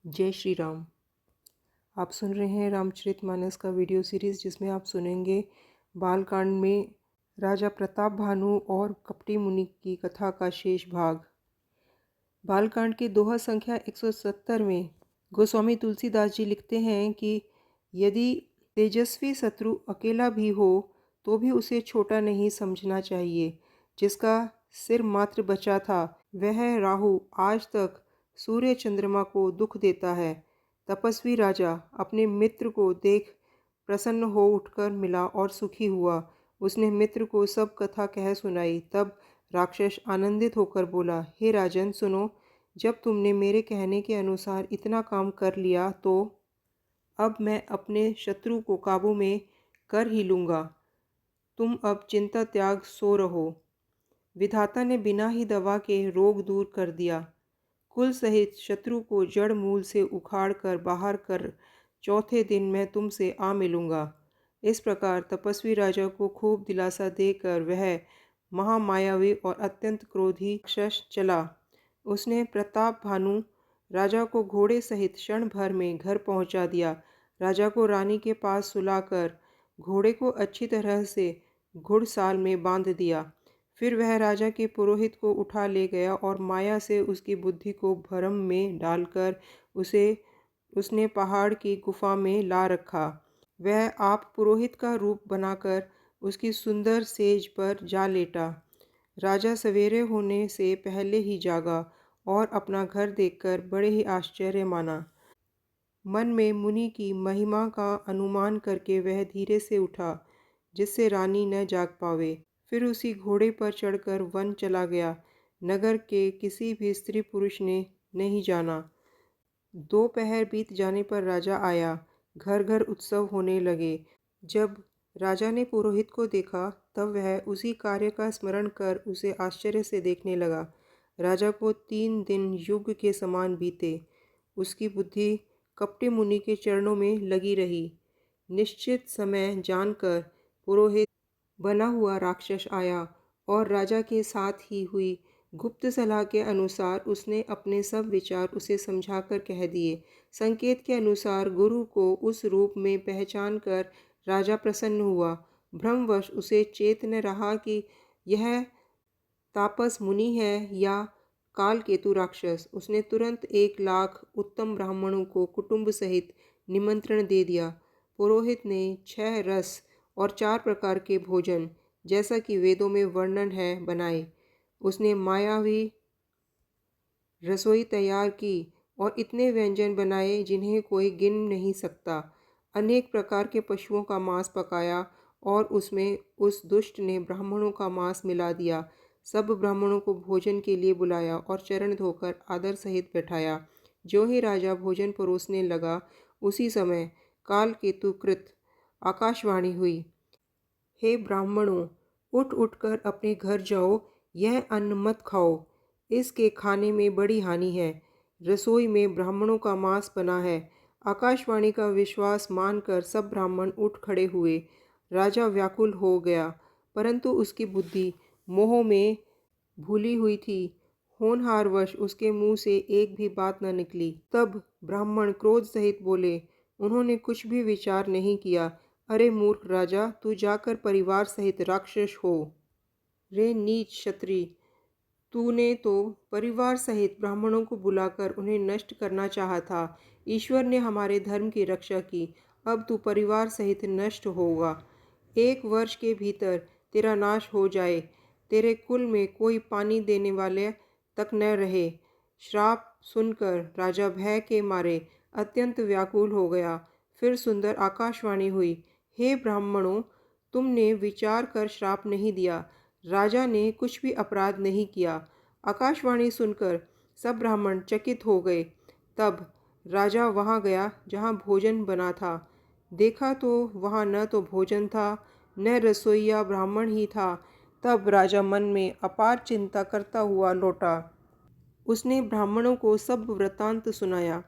जय श्री राम। आप सुन रहे हैं रामचरितमानस का वीडियो सीरीज़, जिसमें आप सुनेंगे बालकांड में राजा प्रताप भानु और कपटी मुनि की कथा का शेष भाग। बालकांड के दोहा संख्या 170 में गोस्वामी तुलसीदास जी लिखते हैं कि यदि तेजस्वी शत्रु अकेला भी हो तो भी उसे छोटा नहीं समझना चाहिए। जिसका सिर मात्र बचा था वह राहु आज तक सूर्य चंद्रमा को दुख देता है। तपस्वी राजा अपने मित्र को देख प्रसन्न हो उठकर मिला और सुखी हुआ। उसने मित्र को सब कथा कह सुनाई। तब राक्षस आनंदित होकर बोला, हे राजन सुनो, जब तुमने मेरे कहने के अनुसार इतना काम कर लिया तो अब मैं अपने शत्रु को काबू में कर ही लूँगा। तुम अब चिंता त्याग सो रहो। विधाता ने बिना ही दवा के रोग दूर कर दिया। कुल सहित शत्रु को जड़ मूल से उखाड़ कर बाहर कर चौथे दिन मैं तुमसे आ मिलूँगा। इस प्रकार तपस्वी राजा को खूब दिलासा देकर वह महामायावी और अत्यंत क्रोधी राक्षस चला। उसने प्रताप भानु राजा को घोड़े सहित क्षण भर में घर पहुंचा दिया। राजा को रानी के पास सुलाकर घोड़े को अच्छी तरह से घुड़साल में बांध दिया। फिर वह राजा के पुरोहित को उठा ले गया और माया से उसकी बुद्धि को भ्रम में डालकर उसने पहाड़ की गुफा में ला रखा। वह आप पुरोहित का रूप बनाकर उसकी सुंदर सेज पर जा लेटा। राजा सवेरे होने से पहले ही जागा और अपना घर देखकर बड़े ही आश्चर्य माना। मन में मुनि की महिमा का अनुमान करके वह धीरे से उठा, जिससे रानी न जाग पावे। फिर उसी घोड़े पर चढ़कर वन चला गया। नगर के किसी भी स्त्री पुरुष ने नहीं जाना। दोपहर बीत जाने पर राजा आया। घर घर उत्सव होने लगे। जब राजा ने पुरोहित को देखा तब वह उसी कार्य का स्मरण कर उसे आश्चर्य से देखने लगा। राजा को 3 दिन युग के समान बीते। उसकी बुद्धि कपटी मुनि के चरणों में लगी रही। निश्चित समय जानकर पुरोहित बना हुआ राक्षस आया और राजा के साथ ही हुई गुप्त सलाह के अनुसार उसने अपने सब विचार उसे समझाकर कह दिए। संकेत के अनुसार गुरु को उस रूप में पहचान कर राजा प्रसन्न हुआ। भ्रमवश उसे चेत न रहा कि यह तापस मुनि है या काल केतु राक्षस। उसने तुरंत 1 लाख उत्तम ब्राह्मणों को कुटुंब सहित निमंत्रण दे दिया। पुरोहित ने 6 रस और 4 प्रकार के भोजन, जैसा कि वेदों में वर्णन है, बनाए। उसने मायावी रसोई तैयार की और इतने व्यंजन बनाए जिन्हें कोई गिन नहीं सकता। अनेक प्रकार के पशुओं का मांस पकाया और उसमें उस दुष्ट ने ब्राह्मणों का मांस मिला दिया। सब ब्राह्मणों को भोजन के लिए बुलाया और चरण धोकर आदर सहित बैठाया। जो ही राजा भोजन परोसने लगा, उसी समय काल केतुकृत आकाशवाणी हुई, हे ब्राह्मणों, उठ उठकर अपने घर जाओ। यह अन्न मत खाओ, इसके खाने में बड़ी हानि है। रसोई में ब्राह्मणों का मांस बना है। आकाशवाणी का विश्वास मानकर सब ब्राह्मण उठ खड़े हुए। राजा व्याकुल हो गया, परंतु उसकी बुद्धि मोह में भूली हुई थी। होनहारवश उसके मुंह से एक भी बात न निकली। तब ब्राह्मण क्रोध सहित बोले, उन्होंने कुछ भी विचार नहीं किया। अरे मूर्ख राजा, तू जाकर परिवार सहित राक्षस हो। रे नीच क्षत्रिय, तूने तो परिवार सहित ब्राह्मणों को बुलाकर उन्हें नष्ट करना चाहा था। ईश्वर ने हमारे धर्म की रक्षा की, अब तू परिवार सहित नष्ट होगा। 1 वर्ष के भीतर तेरा नाश हो जाए। तेरे कुल में कोई पानी देने वाले तक न रहे। श्राप सुनकर राजा भय के मारे अत्यंत व्याकुल हो गया। फिर सुंदर आकाशवाणी हुई, हे ब्राह्मणों, तुमने विचार कर श्राप नहीं दिया। राजा ने कुछ भी अपराध नहीं किया। आकाशवाणी सुनकर सब ब्राह्मण चकित हो गए। तब राजा वहाँ गया जहाँ भोजन बना था। देखा तो वहाँ न तो भोजन था, न रसोइया ब्राह्मण ही था। तब राजा मन में अपार चिंता करता हुआ लौटा। उसने ब्राह्मणों को सब वृत्तांत सुनाया।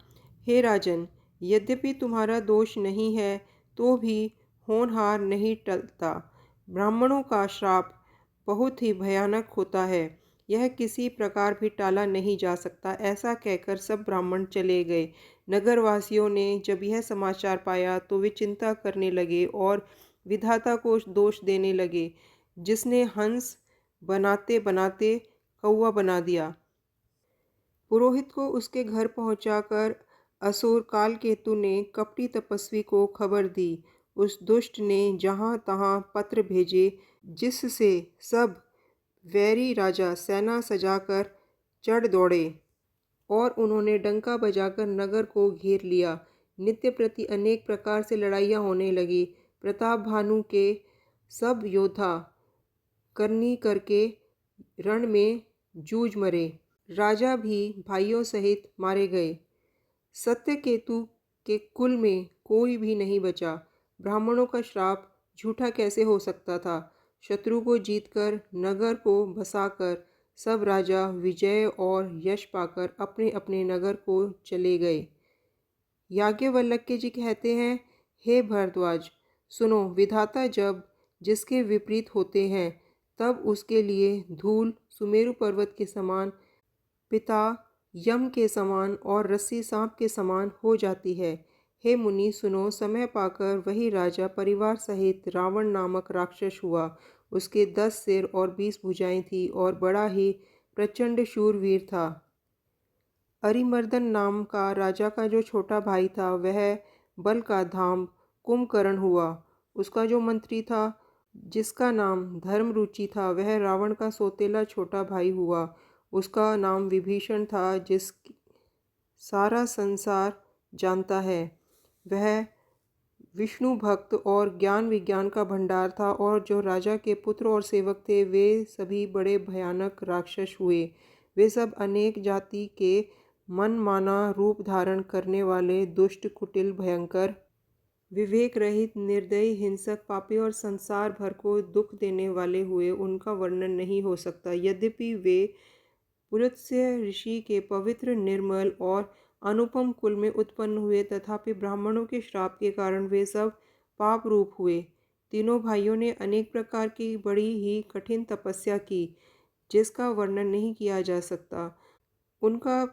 हे राजन, यद्यपि तुम्हारा दोष नहीं है तो भी होनहार नहीं टलता। ब्राह्मणों का श्राप बहुत ही भयानक होता है। यह किसी प्रकार भी टाला नहीं जा सकता। ऐसा कहकर सब ब्राह्मण चले गए। नगरवासियों ने जब यह समाचार पाया तो वे चिंता करने लगे और विधाता को दोष देने लगे, जिसने हंस बनाते बनाते कौवा बना दिया। पुरोहित को उसके घर पहुंचाकर असुर कालकेतु ने कपटी तपस्वी को खबर दी। उस दुष्ट ने जहाँ तहाँ पत्र भेजे, जिससे सब वैरी राजा सेना सजाकर चढ़ दौड़े और उन्होंने डंका बजाकर नगर को घेर लिया। नित्य प्रति अनेक प्रकार से लड़ाइयाँ होने लगी। प्रताप भानु के सब योद्धा करनी करके रण में जूझ मरे। राजा भी भाइयों सहित मारे गए। सत्यकेतु के कुल में कोई भी नहीं बचा। ब्राह्मणों का श्राप झूठा कैसे हो सकता था। शत्रु को जीतकर नगर को बसाकर सब राजा विजय और यश पाकर अपने अपने नगर को चले गए। याज्ञवल्क्य जी कहते हैं, हे भरद्वाज, सुनो, विधाता जब जिसके विपरीत होते हैं तब उसके लिए धूल सुमेरु पर्वत के समान, पिता यम के समान और रस्सी सांप के समान हो जाती है। हे मुनि सुनो, समय पाकर वही राजा परिवार सहित रावण नामक राक्षस हुआ। उसके 10 सिर और 20 भुजाएं थी और बड़ा ही प्रचंड शूरवीर था। अरिमर्दन नाम का राजा का जो छोटा भाई था वह बल का धाम कुंभकर्ण हुआ। उसका जो मंत्री था, जिसका नाम धर्मरुचि था, वह रावण का सौतेला छोटा भाई हुआ। उसका नाम विभीषण था, जिस सारा संसार जानता है। वह विष्णु भक्त और ज्ञान विज्ञान का भंडार था और जो राजा के पुत्र और सेवक थे वे सभी बड़े भयानक राक्षस हुए। वे सब अनेक जाति के मनमाना रूप धारण करने वाले दुष्ट, कुटिल, भयंकर, विवेक रहित, निर्दयी, हिंसक, पापी और संसार भर को दुख देने वाले हुए। उनका वर्णन नहीं हो सकता। यद्यपि वे पुलत्स्य ऋषि के पवित्र, निर्मल और अनुपम कुल में उत्पन्न हुए, तथापि ब्राह्मणों के श्राप के कारण वे सब पाप रूप हुए। तीनों भाइयों ने अनेक प्रकार की बड़ी ही कठिन तपस्या की, जिसका वर्णन नहीं किया जा सकता। उनका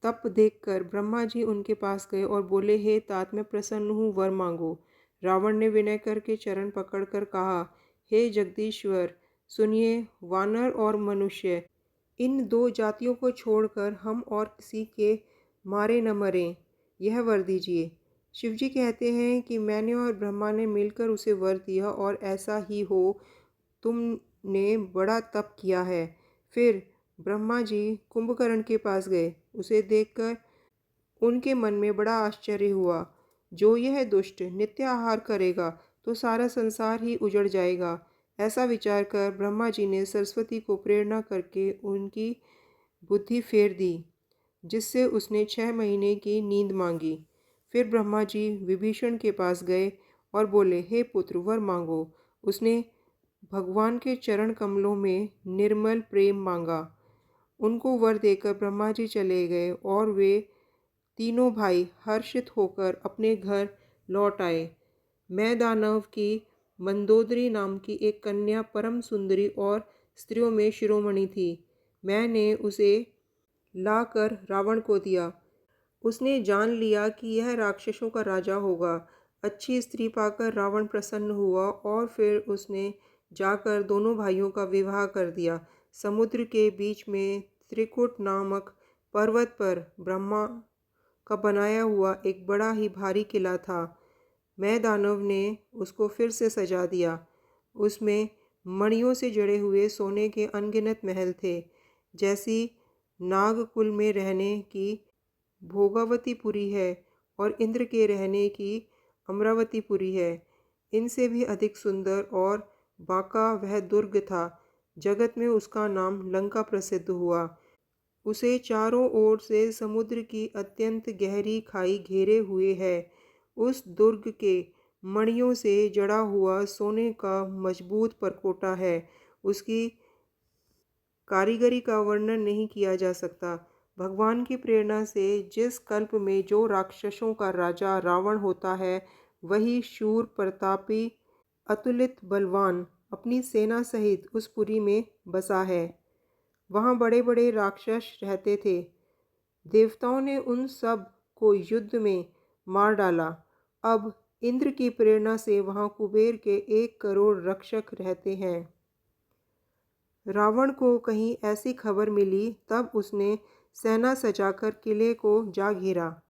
तप देखकर ब्रह्मा जी उनके पास गए और बोले, हे तात, मैं प्रसन्न हूँ, वर मांगो। रावण ने विनय करके चरण पकड़कर कहा, हे जगदीश्वर, सुनिए, वानर और मनुष्य, इन 2 जातियों को छोड़कर हम और किसी के मारे न मरें, यह वर दीजिए। शिवजी कहते हैं कि मैंने और ब्रह्मा ने मिलकर उसे वर दिया और ऐसा ही हो। तुमने बड़ा तप किया है। फिर ब्रह्मा जी कुंभकर्ण के पास गए। उसे देखकर उनके मन में बड़ा आश्चर्य हुआ। जो यह दुष्ट नित्य आहार करेगा तो सारा संसार ही उजड़ जाएगा। ऐसा विचार कर ब्रह्मा जी ने सरस्वती को प्रेरणा करके उनकी बुद्धि फेर दी, जिससे उसने 6 महीने की नींद मांगी। फिर ब्रह्मा जी विभीषण के पास गए और बोले, हे पुत्र, वर मांगो। उसने भगवान के चरण कमलों में निर्मल प्रेम मांगा। उनको वर देकर ब्रह्मा जी चले गए और वे तीनों भाई हर्षित होकर अपने घर लौट आए। मैं दानव की मंदोदरी नाम की एक कन्या परम सुंदरी और स्त्रियों में शिरोमणि थी। मैंने उसे लाकर रावण को दिया। उसने जान लिया कि यह राक्षसों का राजा होगा। अच्छी स्त्री पाकर रावण प्रसन्न हुआ और फिर उसने जाकर दोनों भाइयों का विवाह कर दिया। समुद्र के बीच में त्रिकुट नामक पर्वत पर ब्रह्मा का बनाया हुआ एक बड़ा ही भारी किला था। मैं दानव ने उसको फिर से सजा दिया। उसमें मणियों से जड़े हुए सोने के अनगिनत महल थे। जैसी नागकुल में रहने की भोगावतीपुरी है और इंद्र के रहने की अमरावतीपुरी है, इनसे भी अधिक सुंदर और बांका वह दुर्ग था। जगत में उसका नाम लंका प्रसिद्ध हुआ। उसे चारों ओर से समुद्र की अत्यंत गहरी खाई घेरे हुए है। उस दुर्ग के मणियों से जड़ा हुआ सोने का मजबूत परकोटा है। उसकी कारीगरी का वर्णन नहीं किया जा सकता। भगवान की प्रेरणा से जिस कल्प में जो राक्षसों का राजा रावण होता है, वही शूर, प्रतापी, अतुलित बलवान अपनी सेना सहित उस पुरी में बसा है। वहाँ बड़े बड़े राक्षस रहते थे। देवताओं ने उन सब को युद्ध में मार डाला। अब इंद्र की प्रेरणा से वहाँ कुबेर के 1 करोड़ रक्षक रहते हैं। रावण को कहीं ऐसी खबर मिली, तब उसने सेना सजाकर किले को जा घेरा।